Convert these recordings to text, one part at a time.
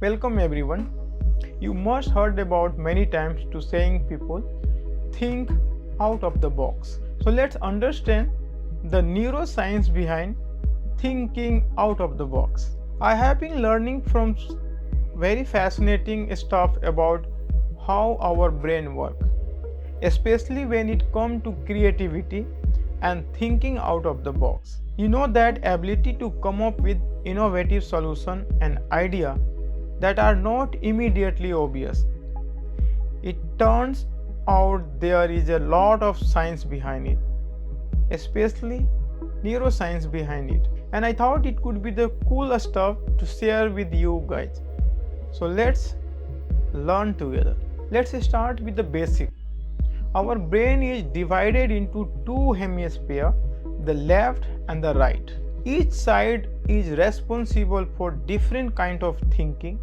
Welcome everyone. You must heard about many times to saying people think out of the box. So let's understand the neuroscience behind thinking out of the box. I have been learning from very fascinating stuff about how our brain works, especially when it comes to creativity and thinking out of the box. You know that ability to come up with innovative solution and idea that are not immediately obvious. It turns out there is a lot of science behind it, especially neuroscience behind it. And I thought it could be the coolest stuff to share with you guys. So let's learn together. Let's start with the basic. Our brain is divided into two hemispheres, the left and the right. Each side is responsible for different kind of thinking.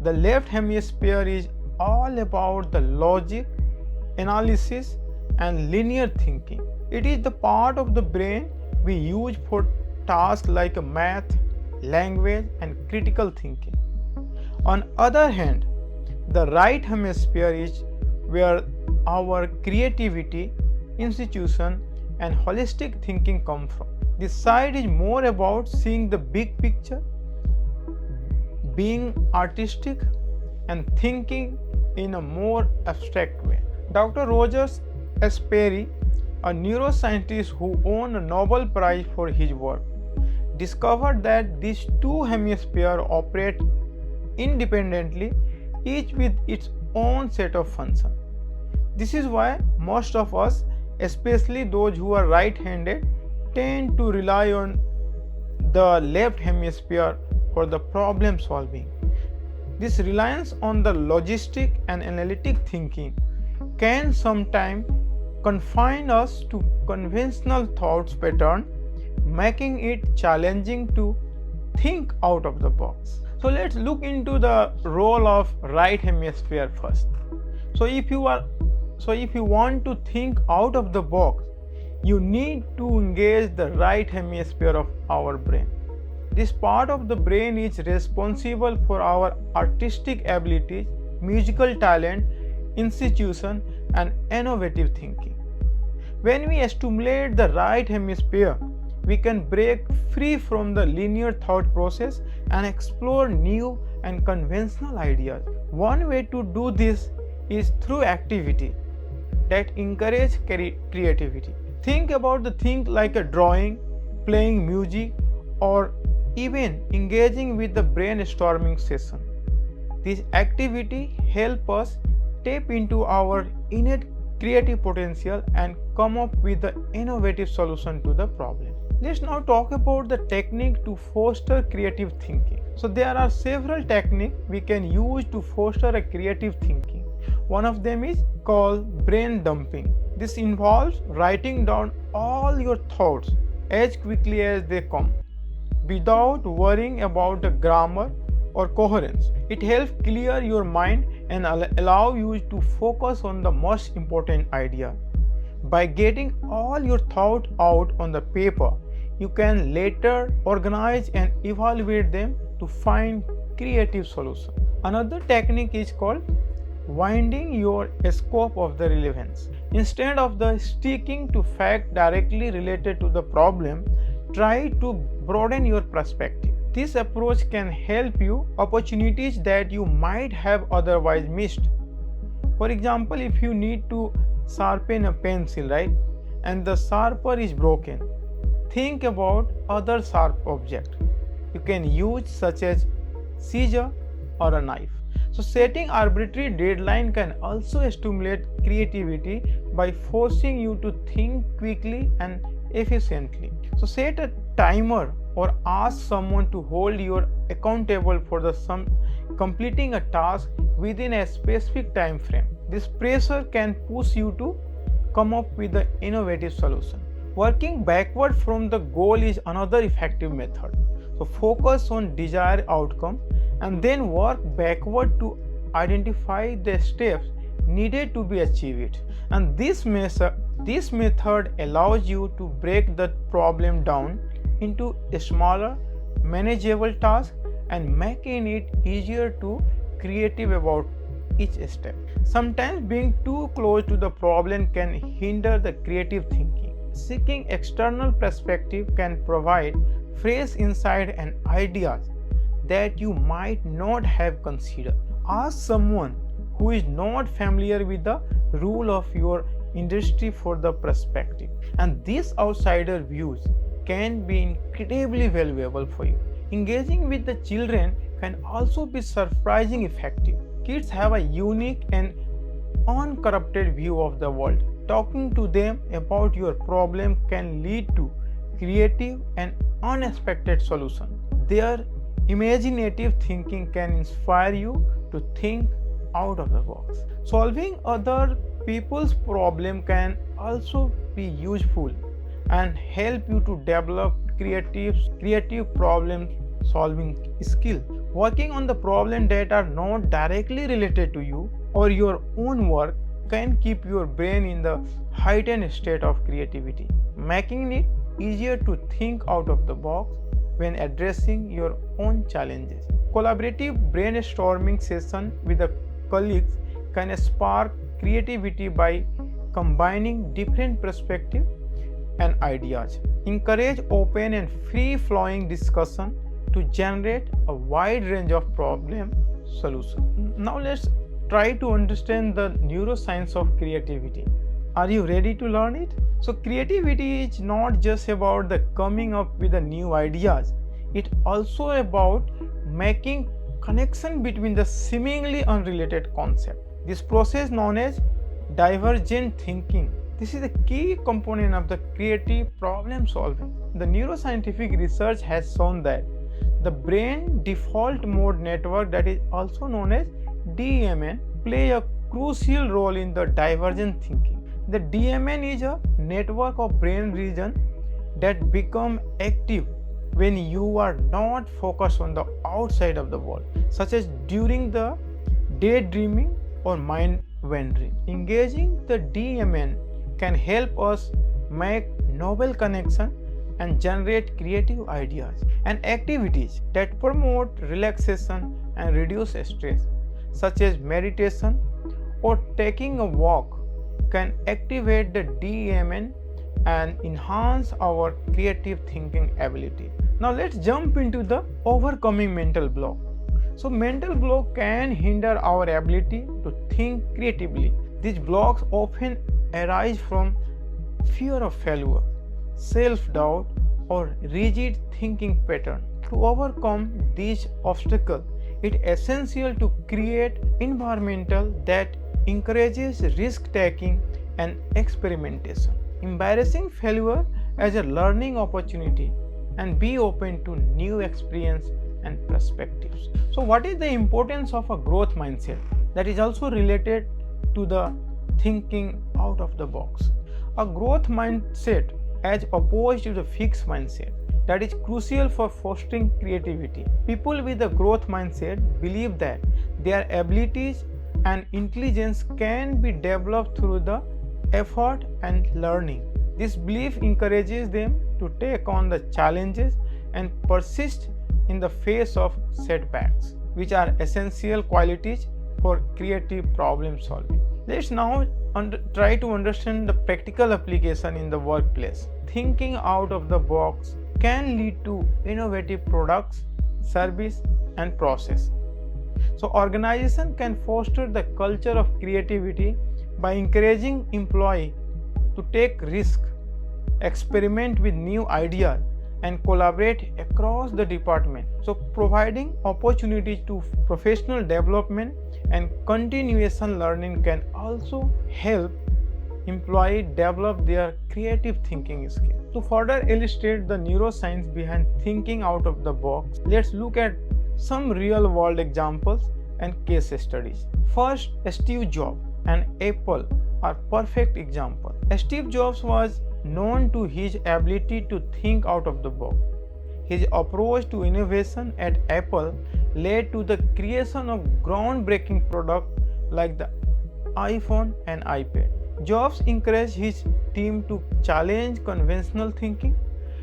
The left hemisphere is all about the logic, analysis and linear thinking. It is the part of the brain we use for tasks like math, language and critical thinking. On the other hand, the right hemisphere is where our creativity, institution and holistic thinking come from. This side is more about seeing the big picture, being artistic and thinking in a more abstract way. Dr. Rogers S. Perry, a neuroscientist who won a Nobel Prize for his work, discovered that these two hemispheres operate independently, each with its own set of functions. This is why most of us, especially those who are right-handed, tend to rely on the left hemisphere for the problem solving. This reliance on the logistic and analytic thinking can sometimes confine us to conventional thoughts pattern, making it challenging to think out of the box. So let's look into the role of right hemisphere first. So if you want to think out of the box, you need to engage the right hemisphere of our brain. This part of the brain is responsible for our artistic abilities, musical talent, institution and innovative thinking. When we stimulate the right hemisphere, we can break free from the linear thought process and explore new and conventional ideas. One way to do this is through activity that encourage creativity. Think about the thing like a drawing, playing music, or even engaging with the brainstorming session. This activity helps us tap into our innate creative potential and come up with the innovative solution to the problem. Let's now talk about the technique to foster creative thinking. So there are several techniques we can use to foster a creative thinking. One of them is called brain dumping. This involves writing down all your thoughts as quickly as they come, without worrying about the grammar or coherence. It helps clear your mind and allow you to focus on the most important idea. By getting all your thoughts out on the paper, you can later organize and evaluate them to find creative solutions. Another technique is called widening your scope of the relevance. Instead of sticking to facts directly related to the problem, try to broaden your perspective. This approach can help you opportunities that you might have otherwise missed. For example, if you need to sharpen a pencil, right, and the sharpener is broken, think about other sharp objects you can use, such as scissors or a knife. So setting arbitrary deadline can also stimulate creativity by forcing you to think quickly and efficiently. So set a timer or ask someone to hold you accountable for completing a task within a specific time frame. This pressure can push you to come up with an innovative solution. Working backward from the goal is another effective method. So focus on desired outcome and then work backward to identify the steps needed to be achieved. And this method allows you to break the problem down into a smaller, manageable tasks and making it easier to creative about each step. Sometimes being too close to the problem can hinder the creative thinking. Seeking external perspective can provide fresh insight and ideas that you might not have considered. Ask someone who is not familiar with the rule of your industry for the perspective, and these outsider views can be incredibly valuable for you. Engaging with the children can also be surprisingly effective. Kids have a unique and uncorrupted view of the world. Talking to them about your problem can lead to creative and unexpected solutions. Their imaginative thinking can inspire you to think out of the box. Solving other people's problem can also be useful and help you to develop creative problem solving skill. Working on the problem that are not directly related to you or your own work can keep your brain in the heightened state of creativity, making it easier to think out of the box when addressing your own challenges. Collaborative brainstorming session with the colleagues can spark creativity by combining different perspectives and ideas. Encourage open and free-flowing discussion to generate a wide range of problem solutions. Now let's try to understand the neuroscience of creativity. Are you ready to learn it? So creativity is not just about the coming up with the new ideas. It's also about making connection between the seemingly unrelated concepts. This process known as divergent thinking. This is a key component of the creative problem solving. The neuroscientific research has shown that the brain default mode network, that is also known as DMN, play a crucial role in the divergent thinking. The DMN is a network of brain regions that become active when you are not focused on the outside of the world, such as during the daydreaming or mind wandering. Engaging the DMN can help us make novel connections and generate creative ideas, and activities that promote relaxation and reduce stress, such as meditation or taking a walk, can activate the DMN and enhance our creative thinking ability. Now let's jump into the overcoming mental block. So mental block can hinder our ability to think creatively. These blocks often arise from fear of failure, self-doubt, or rigid thinking pattern. To overcome these obstacles, it is essential to create environmental that encourages risk-taking and experimentation. Embracing failure as a learning opportunity and be open to new experience and perspectives. So what is the importance of a growth mindset? That is also related to the thinking out of the box. A growth mindset as opposed to the fixed mindset, that is crucial for fostering creativity. People with a growth mindset believe that their abilities and intelligence can be developed through the effort and learning. This belief encourages them to take on the challenges and persist in the face of setbacks, which are essential qualities for creative problem solving. Let's now try to understand the practical application in the workplace. Thinking out of the box can lead to innovative products, service, and process. So organization can foster the culture of creativity by encouraging employees to take risk, experiment with new ideas, and collaborate across the department. So providing opportunities to professional development and continuation learning can also help employees develop their creative thinking skills. To further illustrate the neuroscience behind thinking out of the box, let's look at some real world examples and case studies. First, Steve Jobs and Apple are perfect examples. Steve Jobs was known to his ability to think out of the box. His approach to innovation at Apple led to the creation of groundbreaking products like the iPhone and iPad. Jobs encouraged his team to challenge conventional thinking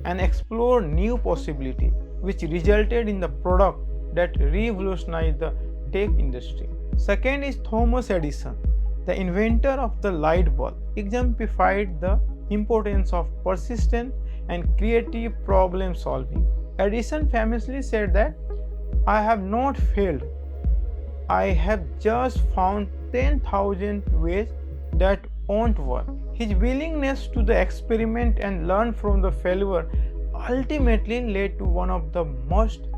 and explore new possibilities, which resulted in the product that revolutionized the tech industry. Second is Thomas Edison, the inventor of the light bulb, exemplified the importance of persistent and creative problem solving. Edison famously said that, "I have not failed, I have just found 10,000 ways that won't work." His willingness to the experiment and learn from the failure ultimately led to one of the most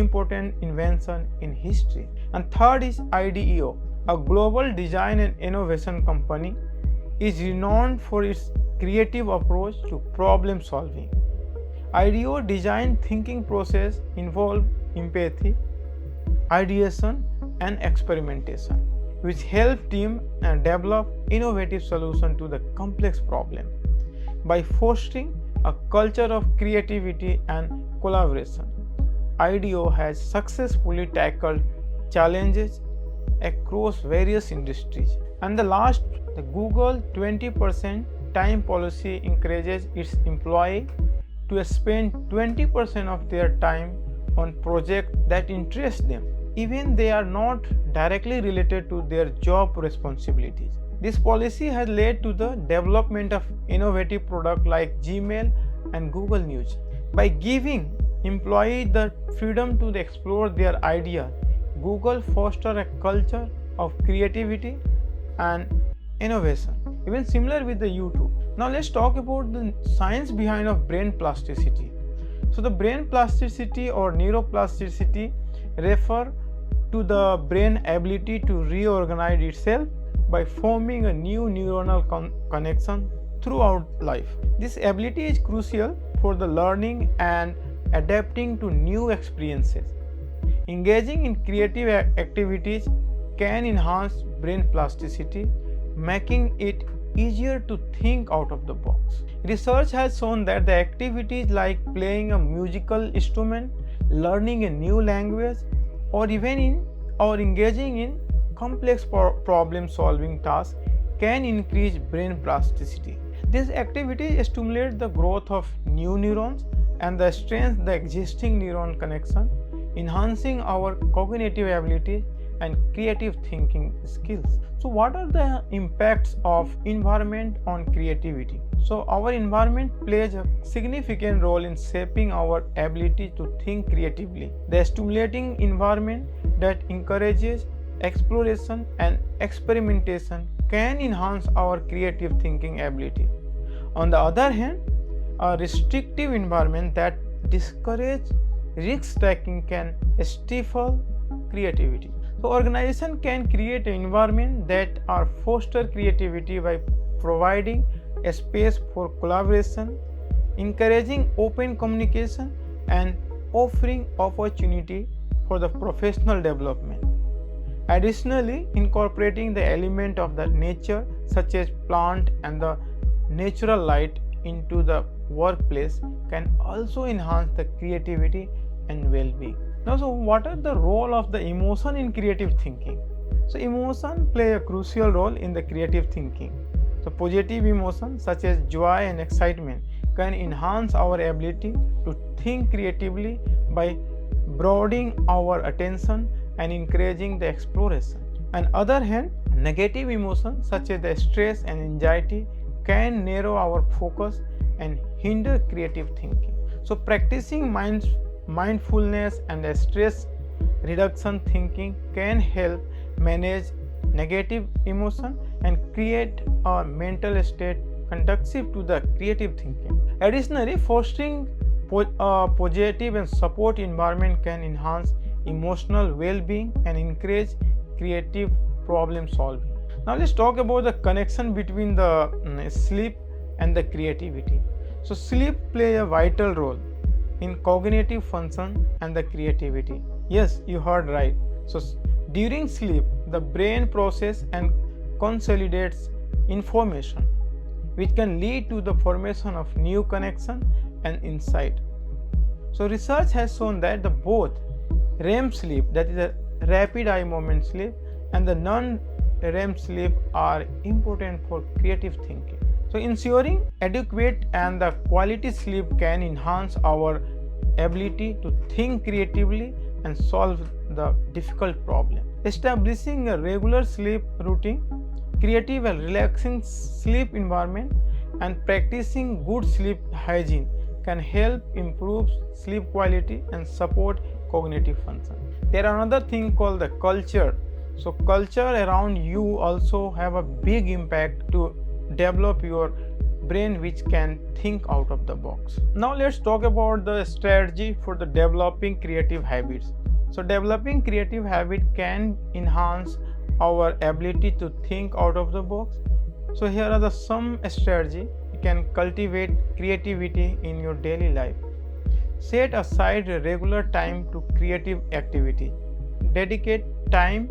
important inventions in history. And third is IDEO, a global design and innovation company, is renowned for its creative approach to problem solving. IDEO design thinking process involve empathy, ideation, and experimentation, which help teams develop innovative solutions to the complex problem. By fostering a culture of creativity and collaboration, IDEO has successfully tackled challenges across various industries. And the last, the Google 20% time policy encourages its employees to spend 20% of their time on projects that interest them, even they are not directly related to their job responsibilities. This policy has led to the development of innovative products like Gmail and Google News. By giving employees the freedom to explore their ideas, Google fosters a culture of creativity and innovation, even similar with the YouTube. Now let's talk about the science behind of brain plasticity. So the brain plasticity or neuroplasticity refer to the brain ability to reorganize itself by forming a new neuronal connection throughout life. This ability is crucial for the learning and adapting to new experiences. Engaging in creative activities can enhance brain plasticity, making it easier to think out of the box. Research has shown that the activities like playing a musical instrument, learning a new language, or engaging in complex problem solving tasks can increase brain plasticity. These activities stimulate the growth of new neurons and strengthen the existing neuron connection, enhancing our cognitive ability and creative thinking skills. So what are the impacts of environment on creativity? So our environment plays a significant role in shaping our ability to think creatively. The stimulating environment that encourages exploration and experimentation can enhance our creative thinking ability. On the other hand, a restrictive environment that discourages risk taking can stifle creativity. So organization can create an environment that foster creativity by providing a space for collaboration, encouraging open communication, and offering opportunity for the professional development. Additionally, incorporating the element of the nature such as plant and the natural light into the workplace can also enhance the creativity and well-being. Now, so what are the role of the emotion in creative thinking? So emotion play a crucial role in the creative thinking. So positive emotions such as joy and excitement can enhance our ability to think creatively by broadening our attention and encouraging the exploration. On the other hand, negative emotions such as the stress and anxiety can narrow our focus and hinder creative thinking. So practicing mindfulness and stress reduction thinking can help manage negative emotion and create a mental state conducive to the creative thinking. Additionally, fostering a positive and support environment can enhance emotional well-being and encourage creative problem solving. Now let's talk about the connection between the sleep and the creativity. So sleep play a vital role in cognitive function and the creativity. Yes, you heard right. So during sleep, the brain processes and consolidates information, which can lead to the formation of new connection and insight. So research has shown that the both REM sleep, that is a rapid eye movement sleep, and the non-REM sleep are important for creative thinking. So ensuring adequate and the quality sleep can enhance our ability to think creatively and solve the difficult problem. Establishing a regular sleep routine, creative and relaxing sleep environment, and practicing good sleep hygiene can help improve sleep quality and support cognitive function. There are another thing called the culture. So culture around you also have a big impact to develop your brain, which can think out of the box. Now let's talk about the strategy for the developing creative habits. So developing creative habit can enhance our ability to think out of the box. So here are the some strategy you can cultivate creativity in your daily life. Set aside a regular time to creative activity. Dedicate time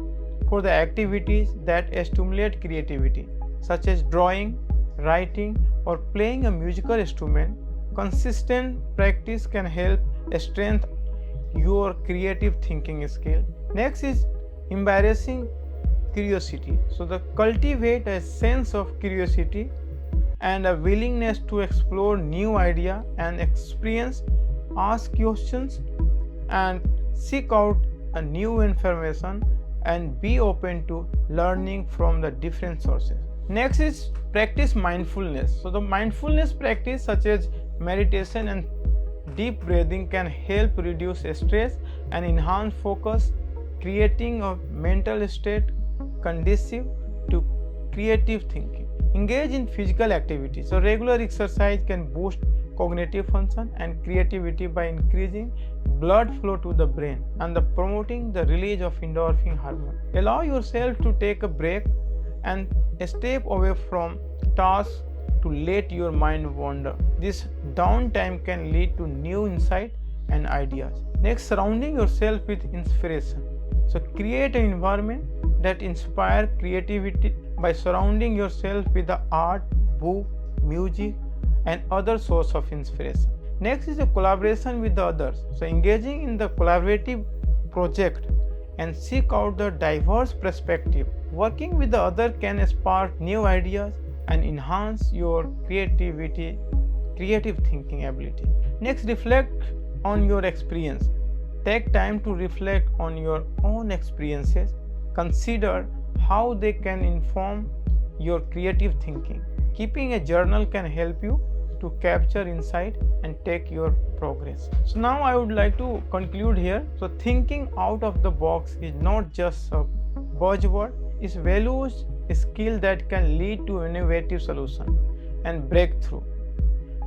for the activities that stimulate creativity, such as drawing, writing, or playing a musical instrument. Consistent practice can help strengthen your creative thinking skill. Next is embarrassing curiosity. So the cultivate a sense of curiosity and a willingness to explore new idea and experience, ask questions and seek out a new information, and be open to learning from the different sources. Next is practice mindfulness. So the mindfulness practice such as meditation and deep breathing can help reduce stress and enhance focus, creating a mental state conducive to creative thinking. Engage in physical activity. So regular exercise can boost cognitive function and creativity by increasing blood flow to the brain and promoting the release of endorphin hormone. Allow yourself to take a break and step away from tasks to let your mind wander. This downtime can lead to new insight and ideas. Next, surrounding yourself with inspiration. So create an environment that inspires creativity by surrounding yourself with the art, book, music, and other source of inspiration. Next is a collaboration with the others. So engaging in the collaborative project and seek out the diverse perspective. Working with the other can spark new ideas and enhance your creative thinking ability. Next, reflect on your experience. Take time to reflect on your own experiences. Consider how they can inform your creative thinking. Keeping a journal can help you to capture insight and take your progress. So now I would like to conclude here. So thinking out of the box is not just a buzzword, it's values a skill that can lead to innovative solution and breakthrough.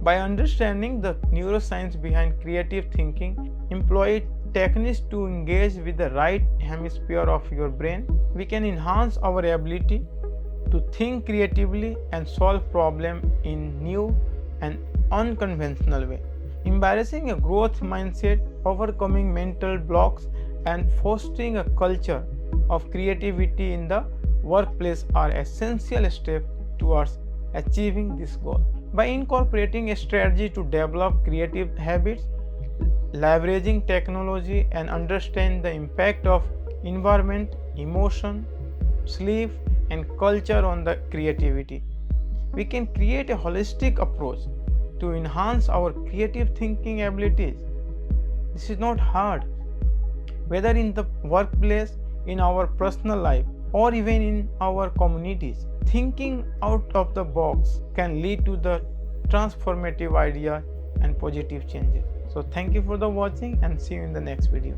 By understanding the neuroscience behind creative thinking, employ techniques to engage with the right hemisphere of your brain, we can enhance our ability to think creatively and solve problems in new and unconventional way. Embracing a growth mindset, overcoming mental blocks, and fostering a culture of creativity in the workplace are essential steps towards achieving this goal. By incorporating a strategy to develop creative habits, leveraging technology, and understand the impact of environment, emotion, sleep, and culture on the creativity, we can create a holistic approach to enhance our creative thinking abilities. This is not hard. Whether in the workplace, in our personal life, or even in our communities, thinking out of the box can lead to the transformative ideas and positive changes. So thank you for the watching and see you in the next video.